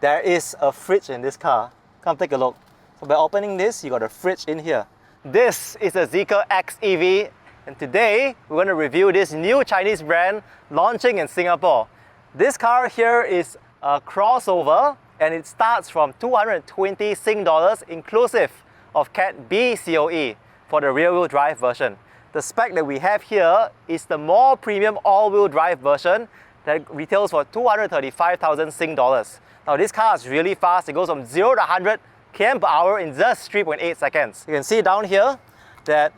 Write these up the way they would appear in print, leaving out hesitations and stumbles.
There is a fridge in this car. Come take a look. So by opening this, you got a fridge in here. This is a ZEEKR X EV, and today we're going to review this new Chinese brand launching in Singapore. This car here is a crossover, and it starts from 220 Sing dollars inclusive of Category B COE for the rear-wheel drive version. The spec that we have here is the more premium all-wheel drive version that retails for 235,000 Sing dollars. Now this car is really fast. It goes from 0 to 100 km per hour in just 3.8 seconds. You can see down here that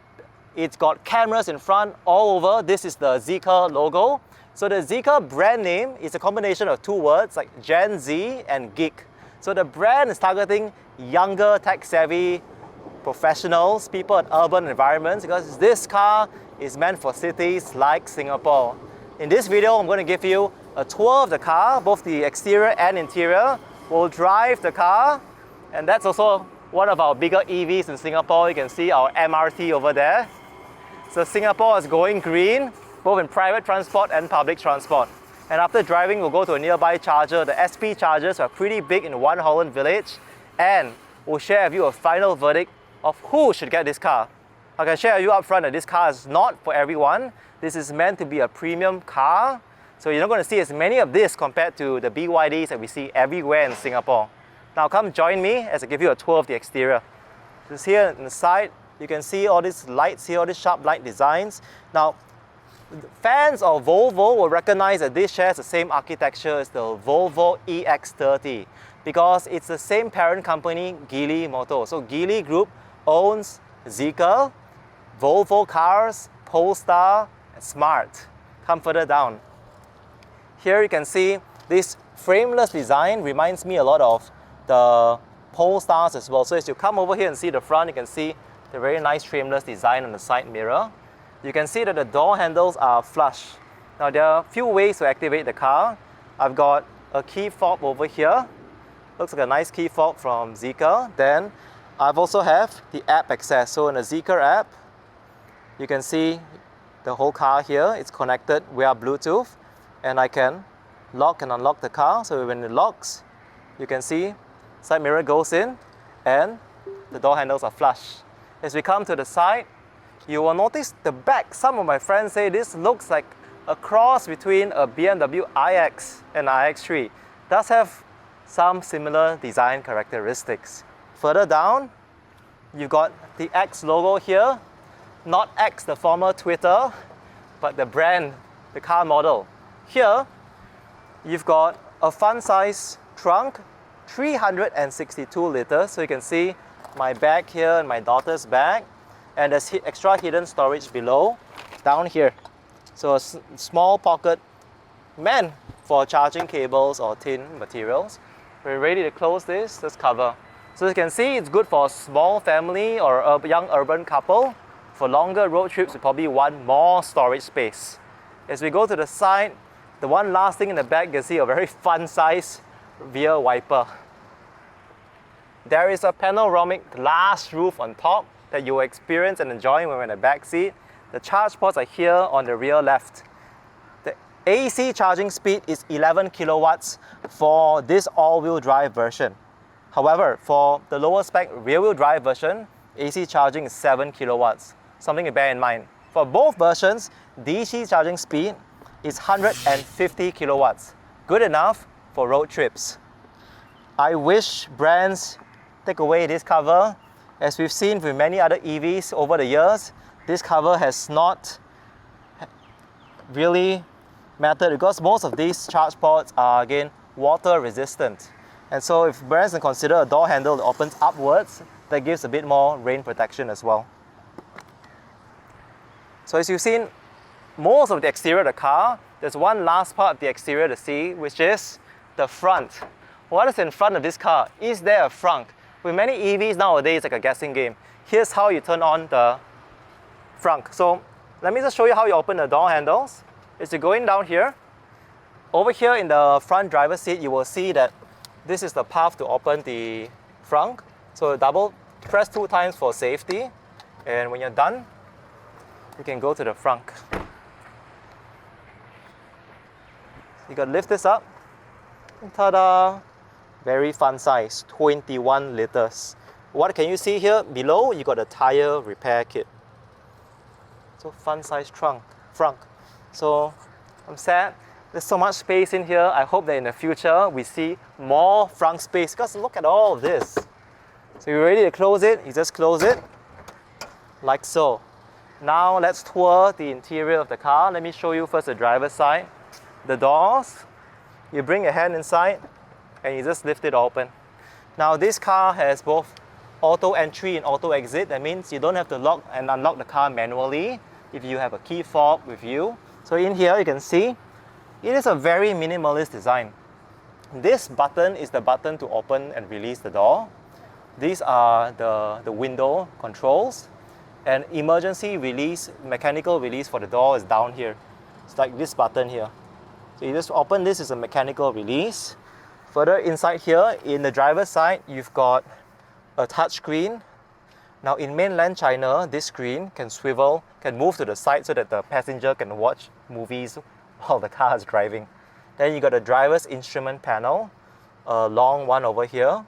it's got cameras in front all over. This is the ZEEKR logo. So the ZEEKR brand name is a combination of two words like Gen Z and geek. So the brand is targeting younger, tech-savvy professionals, people in urban environments, because this car is meant for cities like Singapore. In this video, I'm going to give you a tour of the car, both the exterior and interior. We'll drive the car, and that's also one of our bigger EVs in Singapore. You can see our MRT over there. So Singapore is going green, both in private transport and public transport. And after driving, we'll go to a nearby charger. The SP chargers are pretty big in One Holland Village, and we'll share with you a final verdict of who should get this car. I can share with you up front that this car is not for everyone. This is meant to be a premium car. So you're not going to see as many of this compared to the BYDs that we see everywhere in Singapore. Now come join me as I give you a tour of the exterior. Just here on the side, you can see all these lights here, all these sharp light designs. Now, fans of Volvo will recognize that this shares the same architecture as the Volvo EX30 because it's the same parent company, Geely Motor. So Geely Group owns ZEEKR, Volvo Cars, Polestar, and Smart. Come further down. Here you can see this frameless design reminds me a lot of the Polestars as well. So as you come over here and see the front, you can see the very nice frameless design on the side mirror. You can see that the door handles are flush. Now there are a few ways to activate the car. I've got a key fob over here. Looks like a nice key fob from ZEEKR. Then I've also have the app access. So in the ZEEKR app, you can see the whole car here. It's connected via Bluetooth, and I can lock and unlock the car. So when it locks, you can see side mirror goes in and the door handles are flush. As we come to the side, you will notice the back. Some of my friends say this looks like a cross between a BMW iX and iX3. It does have some similar design characteristics. Further down, you've got the X logo here. Not X, the former Twitter, but the brand, the car model. Here, you've got a fun-size trunk, 362 liters. So you can see my bag here and my daughter's bag. And there's extra hidden storage below, down here. So a small pocket meant for charging cables or tin materials. We're ready to close this cover. So you can see it's good for a small family or a young urban couple. For longer road trips, you probably want more storage space. As we go to the side, the one last thing in the back, you can see a very fun size rear wiper. There is a panoramic glass roof on top that you will experience and enjoy when you're in the back seat. The charge ports are here on the rear left. The AC charging speed is 11 kilowatts for this all-wheel drive version. However, for the lower spec rear-wheel drive version, AC charging is 7 kilowatts. Something to bear in mind. For both versions, DC charging speed is 150 kilowatts. Good enough for road trips. I wish brands take away this cover. As we've seen with many other EVs over the years, this cover has not really mattered because most of these charge ports are, again, water resistant. And so if brands can consider a door handle that opens upwards, that gives a bit more rain protection as well. So as you've seen most of the exterior of the car, there's one last part of the exterior to see, which is the front. What is in front of this car? Is there a front? With many EVs nowadays, it's like a guessing game. Here's how you turn on the front. So let me just show you how you open the door handles. As you're going down here, over here in the front driver's seat, you will see that this is the path to open the front. So double press 2 times for safety. And when you're done, you can go to the front. You got to lift this up. Ta-da! Very fun size, 21 liters. What can you see here? Below, you got a tire repair kit. So fun size trunk. So I'm sad. There's so much space in here. I hope that in the future we see more front space, because look at all of this. So you're ready to close it, you just close it like so. Now let's tour the interior of the car. Let me show you first the driver's side. The doors, you bring your hand inside and you just lift it open. Now this car has both auto entry and auto exit. That means you don't have to lock and unlock the car manually if you have a key fob with you. So in here you can see it is a very minimalist design. This button is the button to open and release the door. These are the window controls, and emergency release, mechanical release for the door is down here. It's like this button here. So you just open this, is a mechanical release. Further inside here, in the driver's side, you've got a touch screen. Now in mainland China, this screen can swivel, can move to the side so that the passenger can watch movies while the car is driving. Then you got a driver's instrument panel, a long one over here.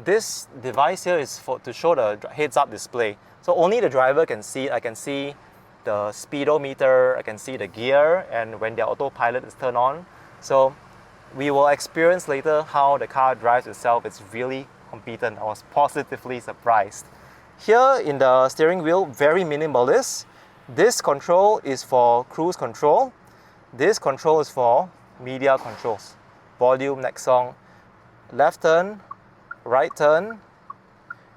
This device here is to show the heads-up display. So only the driver can see it. I can see the speedometer, I can see the gear, and when the autopilot is turned on. So we will experience later how the car drives itself. It's really competent. I was positively surprised. Here in the steering wheel, very minimalist. This control is for cruise control. This control is for media controls. Volume, next song, left turn, right turn,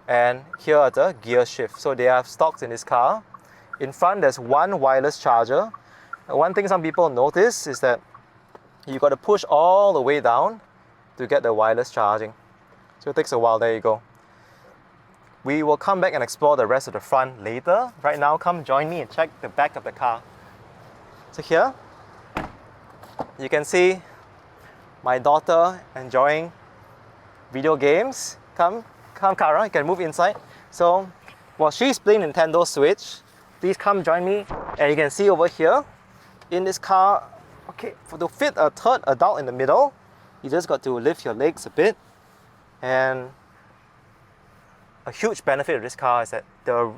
and here are the gear shift. So they have stocks in this car. In front there's one wireless charger. One thing some people notice is that you got to push all the way down to get the wireless charging. So it takes a while. There you go. We will come back and explore the rest of the front later. Right now, come join me and check the back of the car. So here, you can see my daughter enjoying video games. Come Kara, you can move inside. So while she's playing Nintendo Switch, please come join me. And you can see over here, in this car, okay, to fit a third adult in the middle, you just got to lift your legs a bit. And a huge benefit of this car is that the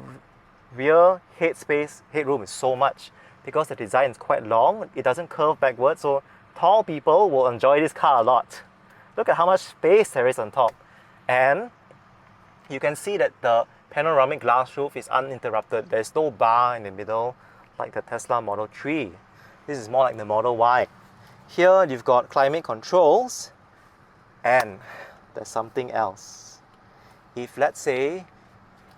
rear headroom is so much, because the design is quite long. It doesn't curve backwards, so tall people will enjoy this car a lot. Look at how much space there is on top. And you can see that the panoramic glass roof is uninterrupted. There's no bar in the middle like the Tesla Model 3. This is more like the Model Y. Here you've got climate controls, and there's something else. If let's say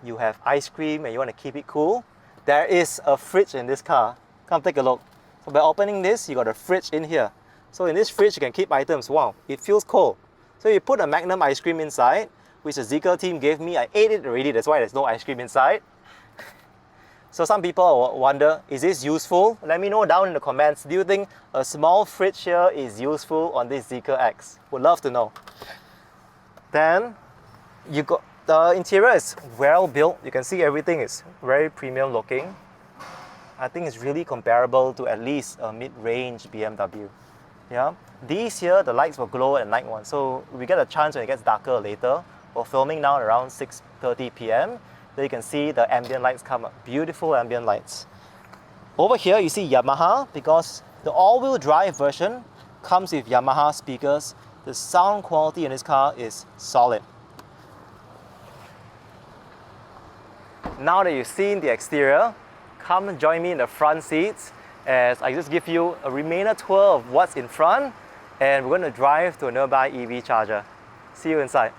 you have ice cream and you want to keep it cool, there is a fridge in this car. Come take a look. So by opening this, you got a fridge in here. So in this fridge, you can keep items. Wow, it feels cold. So you put a Magnum ice cream inside, which the ZEEKR team gave me. I ate it already, that's why there's no ice cream inside. So some people wonder, is this useful? Let me know down in the comments. Do you think a small fridge here is useful on this ZEEKR X? Would love to know. Then you got the interior is well built. You can see everything is very premium looking. I think it's really comparable to at least a mid-range BMW. Yeah, these here the lights will glow at night one, so we get a chance when it gets darker later. We're filming now around 6:30 p.m. Then you can see the ambient lights come up. Beautiful ambient lights. Over here you see Yamaha, because the all-wheel drive version comes with Yamaha speakers. The sound quality in this car is solid. Now that you've seen the exterior, come join me in the front seats as I just give you a remainder tour of what's in front, and we're going to drive to a nearby EV charger. See you inside.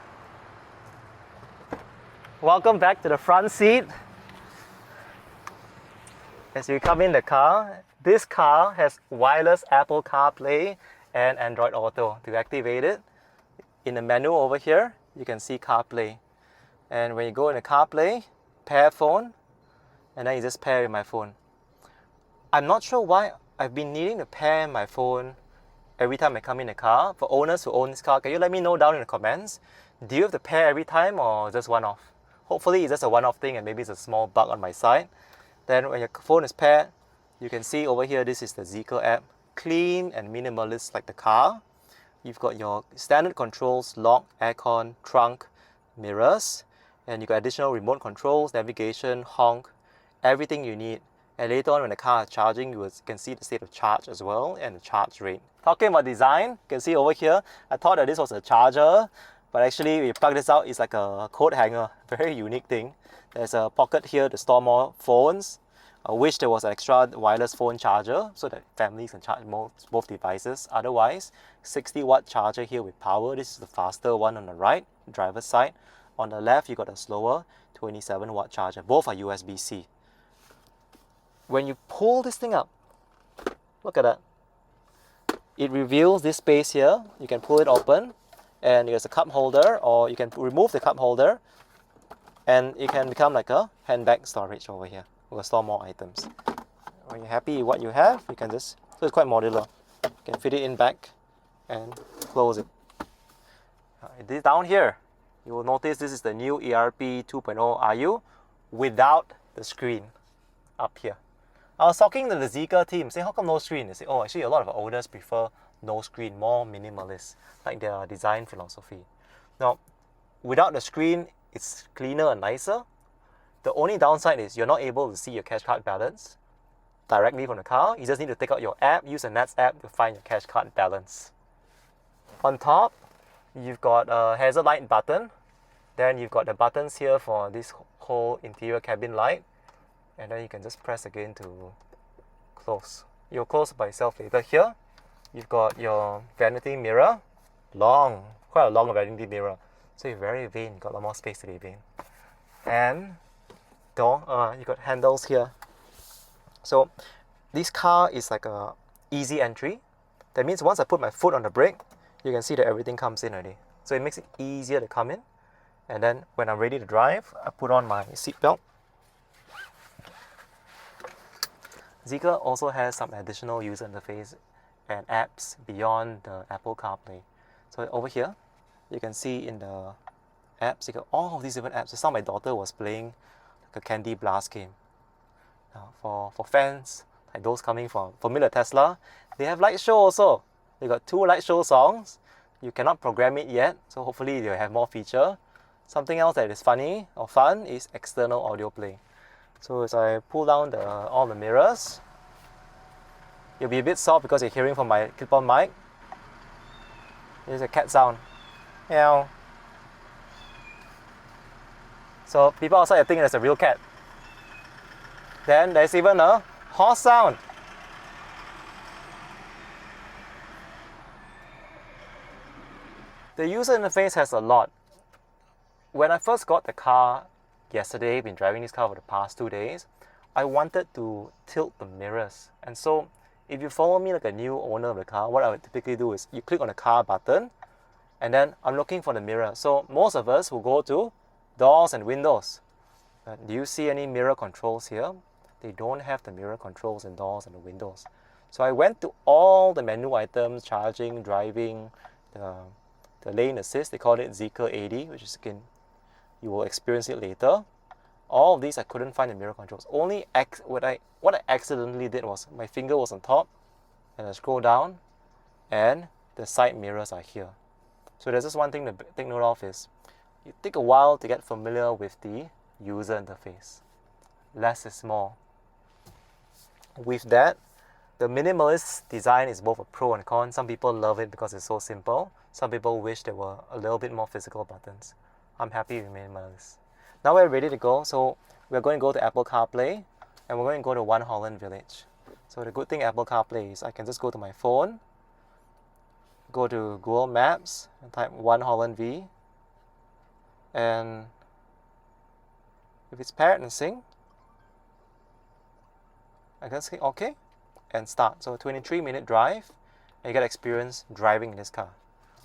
Welcome back to the front seat. As you come in the car, this car has wireless Apple CarPlay and Android Auto. To activate it, in the menu over here, you can see CarPlay. And when you go into CarPlay, pair phone, and then you just pair with my phone. I'm not sure why I've been needing to pair my phone every time I come in the car. For owners who own this car, can you let me know down in the comments? Do you have to pair every time or just one-off? Hopefully it's just a one-off thing and maybe it's a small bug on my side. Then when your phone is paired, you can see over here, this is the ZEEKR app. Clean and minimalist like the car. You've got your standard controls, lock, aircon, trunk, mirrors, and you've got additional remote controls, navigation, honk, everything you need. And later on when the car is charging, you can see the state of charge as well and the charge rate. Talking about design, you can see over here, I thought that this was a charger, but actually when you plug this out, it's like a coat hanger. Very unique thing. There's a pocket here to store more phones. I wish there was an extra wireless phone charger so that families can charge both devices. Otherwise, 60-watt charger here with power. This is the faster one on the right, driver's side. On the left, you got a slower 27-watt charger. Both are USB-C. When you pull this thing up, look at that. It reveals this space here. You can pull it open, and there's a cup holder, or you can remove the cup holder, and it can become like a handbag storage over here. We'll store more items. When you're happy with what you have, you can just, so it's quite modular. You can fit it in back and close it. This down here, you will notice this is the new ERP 2.0 RU without the screen up here. I was talking to the ZEEKR team, saying how come no screen? They say, oh, actually a lot of owners prefer no screen, more minimalist, like their design philosophy. Now, without the screen, it's cleaner and nicer. The only downside is you're not able to see your cash card balance directly from the car. You just need to take out your app, use the Nets app to find your cash card balance. On top, you've got a hazard light button. Then you've got the buttons here for this whole interior cabin light. And then you can just press again to close. You'll close by itself later. Here, you've got your vanity mirror. Quite a long vanity mirror. So you're very vain, got a lot more space to live in. And door, you got handles here. So this car is like a easy entry. That means once I put my foot on the brake, you can see that everything comes in already. So it makes it easier to come in. And then when I'm ready to drive, I put on my seatbelt. ZEEKR also has some additional user interface and apps beyond the Apple CarPlay. So over here, you can see in the apps, you got all of these different apps. Just now my daughter was playing like a Candy Blast game. Now for fans, like those coming from Formula Tesla, they have light show also. They got 2 light show songs. You cannot program it yet, so hopefully they'll have more feature. Something else that is funny or fun is external audio play. So as I pull down all the mirrors, you'll be a bit soft because you're hearing from my clip-on mic. There's a cat sound. Meow. So people outside are thinking it's a real cat. Then there's even a horse sound. The user interface has a lot. When I first got the car yesterday, been driving this car for the past 2 days, I wanted to tilt the mirrors. And so if you follow me like a new owner of the car, what I would typically do is you click on the car button and then I'm looking for the mirror. So most of us will go to doors and windows. Do you see any mirror controls here? They don't have the mirror controls in doors and the windows. So I went to all the menu items, charging, driving, the lane assist, they call it ZEEKR 80, which is, again, you will experience it later. All of these I couldn't find the mirror controls. Only what I accidentally did was my finger was on top and I scroll down and the side mirrors are here. So there's just one thing to take note of is it take a while to get familiar with the user interface. Less is more. With that, the minimalist design is both a pro and con. Some people love it because it's so simple. Some people wish there were a little bit more physical buttons. I'm happy with minimalist. Now we're ready to go. So we're going to go to Apple CarPlay and we're going to go to One Holland Village. So the good thing Apple CarPlay is I can just go to my phone, go to Google Maps and type One Holland V, and if it's paired and sync, I can say OK and start. So a 23-minute drive and you get experience driving in this car.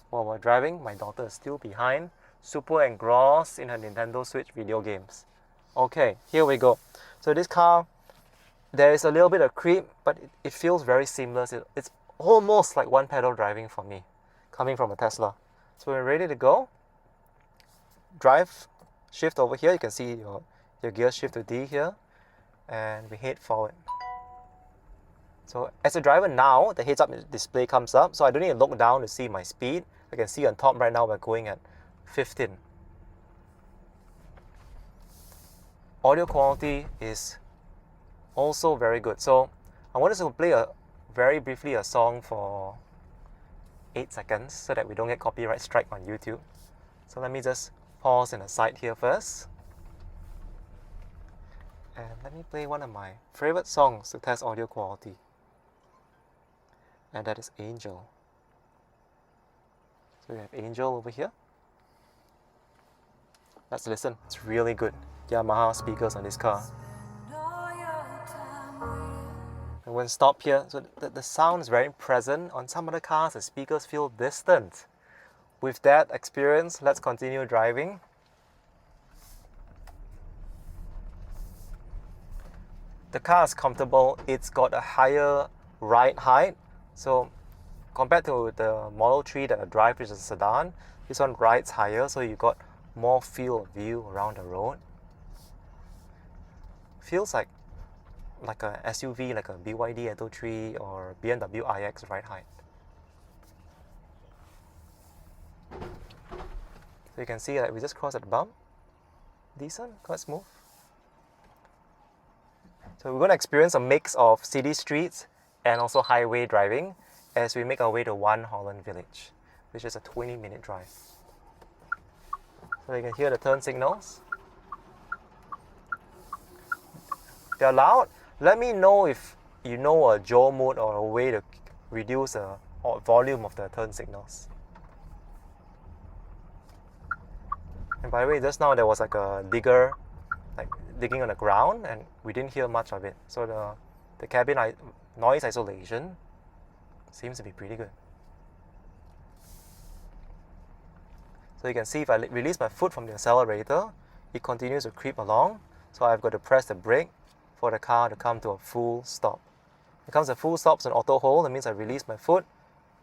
While we're driving, my daughter is still behind, super engrossed in her Nintendo Switch video games. Okay, here we go. So this car, there is a little bit of creep, but it feels very seamless. It's almost like one pedal driving for me, coming from a Tesla. So we're ready to go. Drive, shift over here. You can see your gear shift to D here. And we head forward. So as a driver now, the heads-up display comes up, so I don't need to look down to see my speed. I can see on top right now we're going at 15. Audio quality is also very good. So I want us to play very briefly a song for 8 seconds so that we don't get copyright strike on YouTube. So let me just pause in the side here first. And let me play one of my favorite songs to test audio quality. And that is Angel. So we have Angel over here. Let's listen. It's really good. Yamaha speakers on this car. And when stop here, so the sound is very present. On some other cars, the speakers feel distant. With that experience, let's continue driving. The car is comfortable. It's got a higher ride height. So compared to the Model 3 that I drive, which is a sedan, this one rides higher, so you got more field of view around the road. Feels like a SUV, like a BYD Atto 3 or BMW iX ride height. So you can see that we just crossed that bump. Decent, quite smooth. So we're going to experience a mix of city streets and also highway driving as we make our way to One Holland Village, which is a 20-minute drive. So you can hear the turn signals. They're loud. Let me know if you know a jaw mode or a way to reduce the volume of the turn signals. And by the way, just now there was like a digger digging on the ground and we didn't hear much of it. So the cabin noise isolation seems to be pretty good. So you can see if I release my foot from the accelerator, it continues to creep along. So I've got to press the brake for the car to come to a full stop. It comes a full stop, it's an auto hold. That means I release my foot,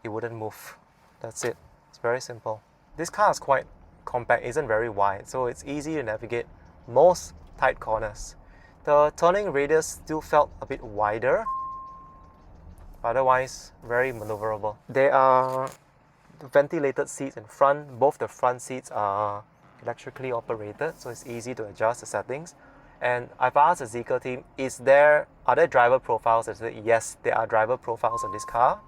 it wouldn't move. That's it. It's very simple. This car is quite compact, isn't very wide, so it's easy to navigate most tight corners. The turning radius still felt a bit wider, otherwise very maneuverable. There are ventilated seats in front. Both the front seats are electrically operated, so it's easy to adjust the settings. And I've asked the ZEEKR team, are there driver profiles? They said yes, there are driver profiles on this car,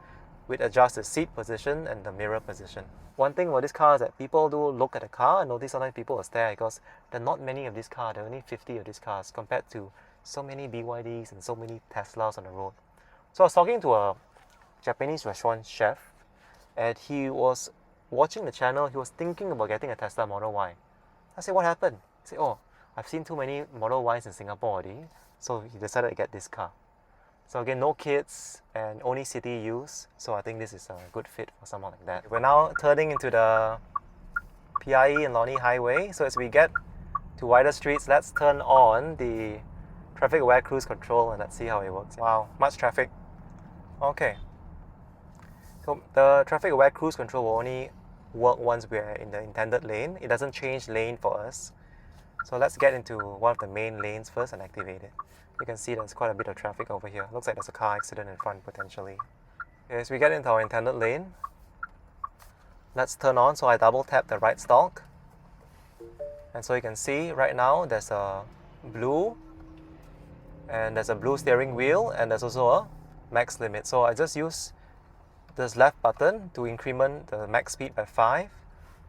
which adjust the seat position and the mirror position. One thing about this car is that people do look at the car and notice sometimes people will stare because there are not many of these cars. There are only 50 of these cars compared to so many BYDs and so many Teslas on the road. So I was talking to a Japanese restaurant chef and he was watching the channel. He was thinking about getting a Tesla Model Y. I said, what happened? He said, oh, I've seen too many Model Ys in Singapore already, so he decided to get this car. So again, no kids and only city use, so I think this is a good fit for someone like that. We're now turning into the PIE and Lonnie Highway, so as we get to wider streets, let's turn on the traffic aware cruise control and let's see how it works. Wow, much traffic. Okay. So the traffic aware cruise control will only work once we're in the intended lane. It doesn't change lane for us. So let's get into one of the main lanes first and activate it. You can see there's quite a bit of traffic over here. Looks like there's a car accident in front potentially. Okay, so we get into our intended lane. Let's turn on, so I double tap the right stalk. And so you can see right now there's a blue, and there's a blue steering wheel, and there's also a max limit. So I just use this left button to increment the max speed by 5.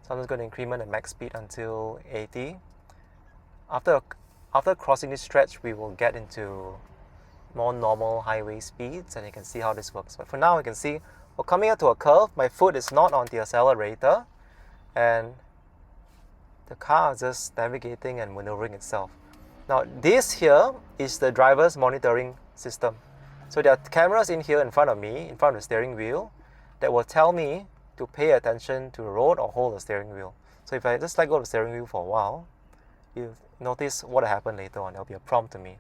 So I'm just going to increment the max speed until 80. After crossing this stretch, we will get into more normal highway speeds and you can see how this works. But for now, you can see we're coming up to a curve. My foot is not on the accelerator and the car is just navigating and maneuvering itself. Now, this here is the driver's monitoring system. So there are cameras in here in front of me, in front of the steering wheel, that will tell me to pay attention to the road or hold the steering wheel. So if I just let go of the steering wheel for a while, you notice what will happen later on. There will be a prompt to me.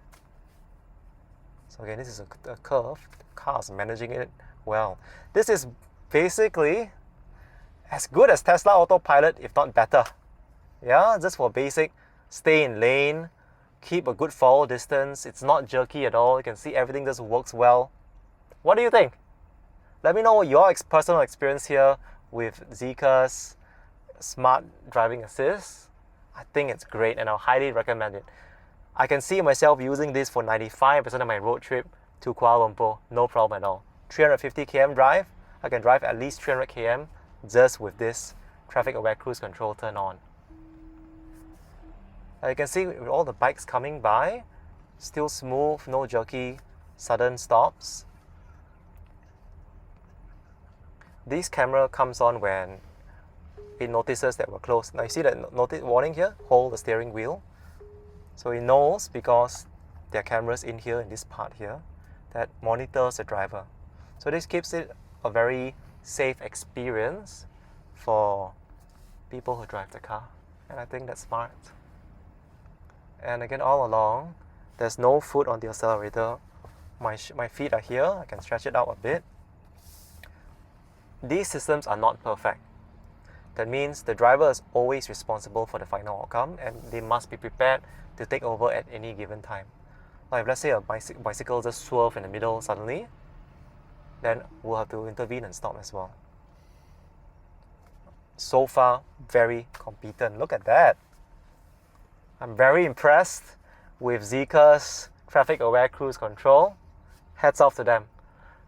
So again, this is a curve. The car is managing it well. This is basically as good as Tesla Autopilot, if not better. Yeah, just for basic stay in lane, keep a good follow distance. It's not jerky at all. You can see everything just works well. What do you think? Let me know your personal experience here with ZEEKR's Smart Driving Assist. I think it's great and I'll highly recommend it. I can see myself using this for 95% of my road trip to Kuala Lumpur, no problem at all. 350 km drive, I can drive at least 300 km just with this traffic aware cruise control turned on. As you can see with all the bikes coming by, still smooth, no jerky, sudden stops. This camera comes on when it notices that we're close. Now you see that warning here, hold the steering wheel. So it knows, because there are cameras in here, in this part here, that monitors the driver. So this keeps it a very safe experience for people who drive the car. And I think that's smart. And again, all along, there's no foot on the accelerator. My feet are here, I can stretch it out a bit. These systems are not perfect. That means the driver is always responsible for the final outcome and they must be prepared to take over at any given time. Like if let's say a bicycle just swerve in the middle suddenly, then we'll have to intervene and stop as well. So far, very competent. Look at that. I'm very impressed with ZEEKR's traffic aware cruise control. Hats off to them.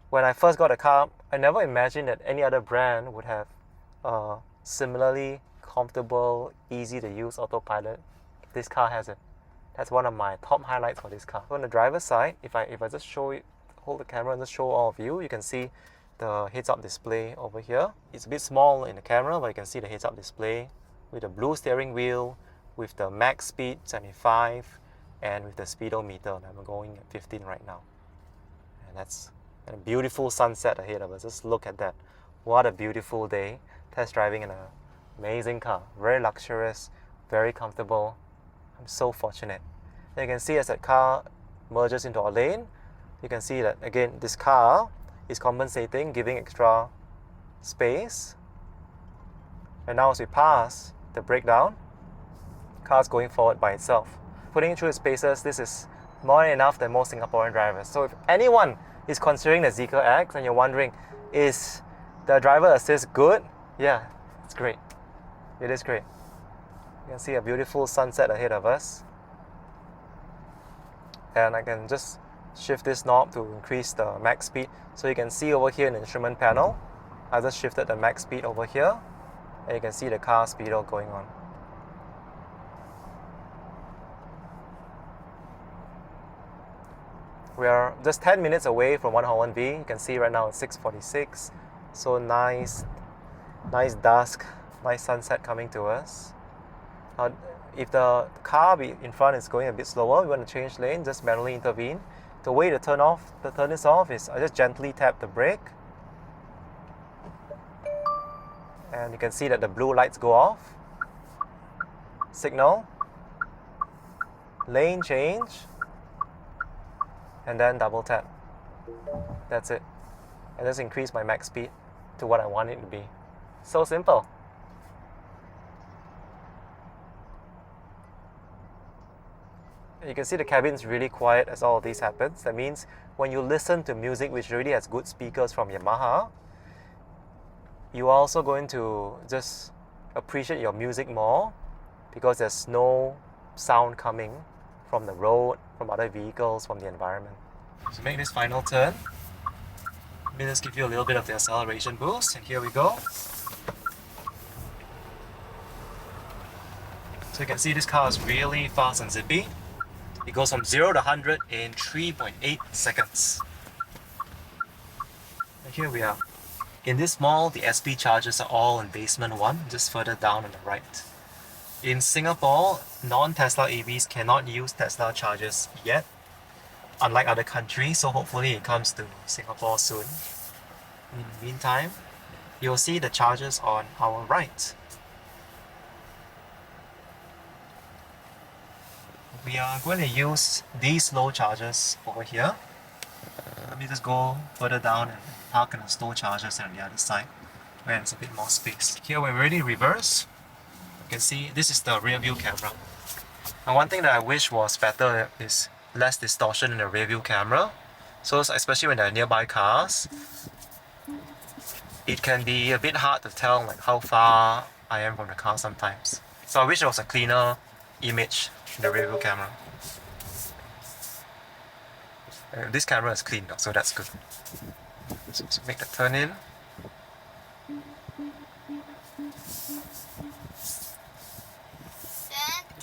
When I first got a car, I never imagined that any other brand would have similarly comfortable, easy to use autopilot. This car has it. That's one of my top highlights for this car. On the driver's side, if I just show it, hold the camera and just show all of you, you can see the heads-up display over here. It's a bit small in the camera, but you can see the heads-up display with the blue steering wheel, with the max speed 75, and with the speedometer. I'm going at 15 right now. And that's a beautiful sunset ahead of us. Just look at that. What a beautiful day. Test driving in an amazing car. Very luxurious, very comfortable. I'm so fortunate. And you can see as that car merges into our lane, you can see that again this car is compensating, giving extra space. And now as we pass the breakdown, car's going forward by itself. Putting it through its paces, this is more than enough than most Singaporean drivers. So if anyone is considering the ZEEKR X and you're wondering, is the driver assist good? Yeah, it's great. It is great. You can see a beautiful sunset ahead of us. And I can just shift this knob to increase the max speed. So you can see over here in the instrument panel, I just shifted the max speed over here. And you can see the car speedo going on. We are just 10 minutes away from 101V. You can see right now it's 6:46. So nice dusk, nice sunset coming to us. If the car in front is going a bit slower, we want to change lane, just manually intervene. The way to turn this off is I just gently tap the brake. And you can see that the blue lights go off. Signal. Lane change. And then double tap. That's it. And just increase my max speed to what I want it to be. So simple. You can see the cabin's really quiet as all of this happens. That means when you listen to music which already has good speakers from Yamaha, you are also going to just appreciate your music more because there's no sound coming from the road, from other vehicles, from the environment. To make this final turn, let me just give you a little bit of the acceleration boost, and here we go. So you can see this car is really fast and zippy. It goes from 0 to 100 in 3.8 seconds. And here we are. In this mall, the SP chargers are all in basement 1, just further down on the right. In Singapore, non-Tesla EVs cannot use Tesla chargers yet, unlike other countries, so hopefully it comes to Singapore soon. In the meantime, you'll see the chargers on our right. We are going to use these slow chargers over here. Let me just go further down and park in the slow chargers on the other side, where there's a bit more space. Here we're already reverse. You can see this is the rear view camera. And one thing that I wish was better is less distortion in the rear view camera. So especially when there are nearby cars, it can be a bit hard to tell like how far I am from the car sometimes. So I wish there was a cleaner image in the rear view camera. This camera is clean though, so that's good. So to make the turn in, you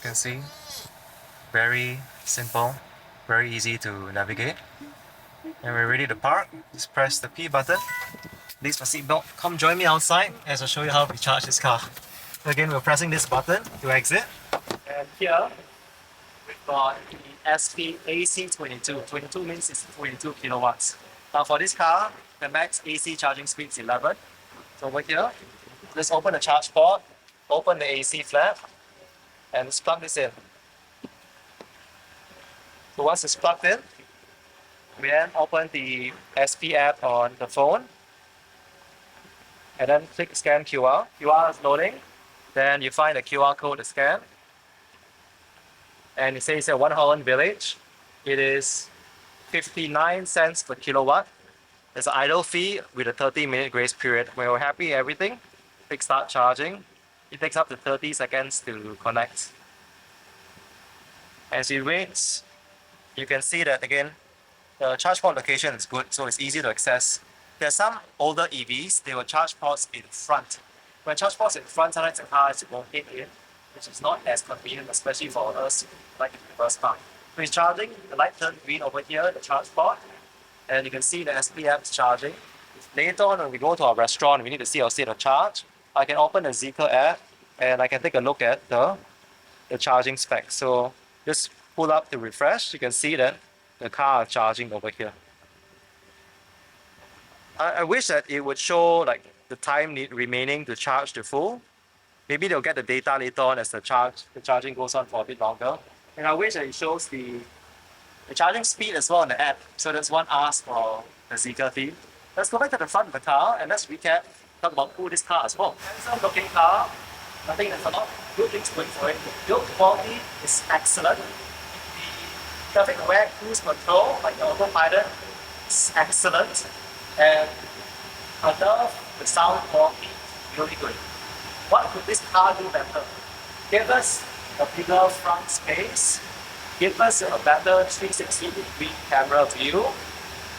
can see, very simple, very easy to navigate. And we're ready to park. Just press the P button. Release my seatbelt. Come join me outside as I show you how to charge this car. Again, we're pressing this button to exit. And here, we've got the SP AC22. 22 means it's 22 kilowatts. Now for this car, the max AC charging speed is 11. So over here, just open the charge port, open the AC flap, and just plug this in. So once it's plugged in, we then open the SP app on the phone, and then click scan QR. QR is loading. Then you find the QR code to scan. And it says One Holland Village. It is 59 cents per kilowatt. There's an idle fee with a 30-minute grace period. When we're happy with everything, click start charging. It takes up to 30 seconds to connect. As you wait, you can see that again, the charge port location is good, so it's easy to access. There are some older EVs, they will charge ports in front. When charge ports in front, sometimes the cars won't hit in, which is not as convenient, especially for us who like the reverse park. When it's charging, the light turned green over here, the charge port, and you can see the SP app is charging. Later on, when we go to our restaurant, we need to see our state of charge. I can open the ZEEKR app and I can take a look at the charging specs. So just pull up the refresh, you can see that the car is charging over here. I wish that it would show like the time remaining to charge to full. Maybe they'll get the data later on as the charging goes on for a bit longer. And I wish that it shows the charging speed as well on the app. So that's one ask for the ZEEKR theme. Let's go back to the front of the car and let's recap, talk about who this car is for. Handsome looking car. I think there's a lot of good things going for it. The build quality is excellent. The traffic aware cruise control, like the autopilot, is excellent. And I love the sound quality, really good. What could this car do better? Give us a bigger front space, give us a better 360-degree camera view,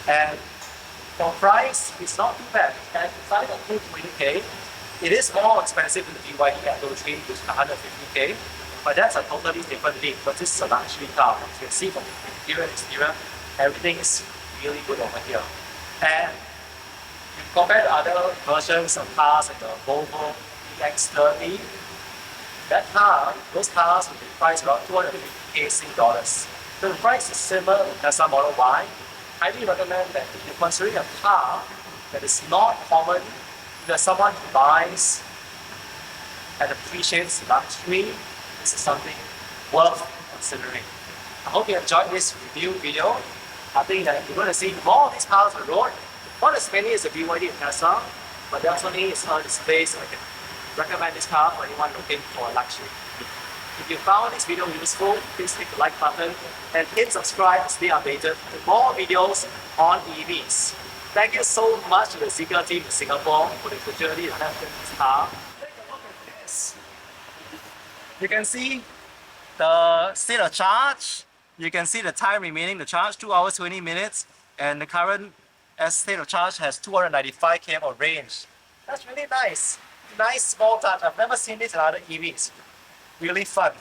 and for price, it's not too bad. And inside of 220K, it is more expensive than the BYD Atto 3, which is 150K, but that's a totally different thing because this is a luxury car. You can see from the interior and exterior, everything is really good over here. And compared to other versions of cars like the Volvo EX30, those cars will be priced around 250K Sing dollars. So the price is similar to Tesla Model Y. I highly recommend that if you're considering a car that is not common, if you're someone who buys and appreciates luxury, this is something worth considering. I hope you enjoyed this review video. I think that you're going to see more of these cars on the road. Not as many as the BYD and Tesla, but definitely it's on display, so I can recommend this car for anyone looking for a luxury. If you found this video useful, please click the like button and hit subscribe to stay updated with more videos on EVs. Thank you so much to the ZEEKR team in Singapore for the opportunity to have this car. Take a look at this. You can see the state of charge. You can see the time remaining to charge, 2 hours 20 minutes, and the current state of charge has 295 km of range. That's really nice. Nice small touch. I've never seen this in other EVs. Really fun.